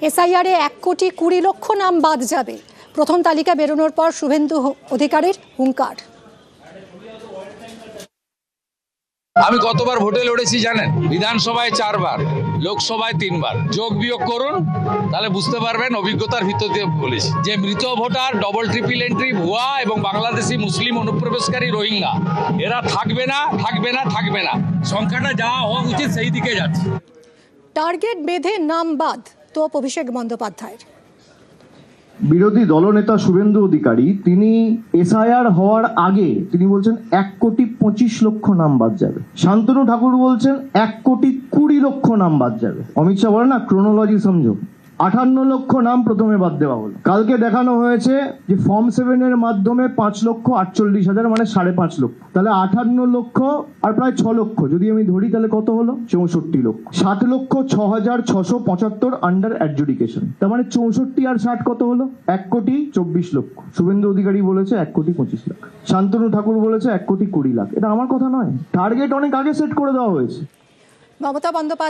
এসআইআরে 1,20,00,000 নাম বাদ যাবে। প্রথম তালিকা বেরোনোর পর শুভেন্দু অধিকারীর হুঙ্কার। আমি কতবার ভোটে লড়েছি জানেন? বিধানসভায় 4 বার, লোকসভায় 3 বার। যোগ বিয়োগ করুন, তাহলে বুঝতে পারবেন অভিজ্ঞতার ভিতর দিয়ে বলেছি যে মৃত ভোটার, ডবল ট্রিপল এন্ট্রি, ভুয়া এবং বাংলাদেশি মুসলিম অনুপ্রবেশকারী রোহিঙ্গা এরা থাকবে না, থাকবে না, থাকবে না। সংখ্যাটা যাওয়া হওয়া উচিত সেই দিকে যাচ্ছে। টার্গেট বেঁধে নাম বাদ তোপ অভিষেক বন্দ্যোপাধ্যায়ের। বিরোধী দলনেতা শুভেন্দু অধিকারী তিনি এসআইআর হওয়ার আগে তিনি বলছেন 1,25,00,000 নাম বাদ যাবে। শান্তনু ঠাকুর বলছেন 1,20,00,000 নাম বাদ যাবে। অমিত শাহ বলে না ক্রোনোলজি সমঝো, 58 লক্ষ নাম প্রথমে বাদ দেওয়া হলো। কালকে দেখানো হয়েছে যে ফর্ম 7 এর মাধ্যমে 5,48,000 মানে 5.5 লক্ষ, তাহলে 58 লক্ষ আর প্রায় 6 লক্ষ যদি আমি ধরি তাহলে কত হলো? 64 লক্ষ। 7,06,675 আন্ডার অ্যাডজুডিকেশন, তার মানে 64 আর 60 কত হলো? 1,24,00,000। শুভেন্দু অধিকারী বলেছে 1,25,00,000, শান্তনু ঠাকুর বলেছে 1,20,00,000। এটা আমার কথা নয়, টার্গেট অনেক আগে সেট করে দেওয়া হয়েছে। মমতা বন্দ্যোপাধ্যায়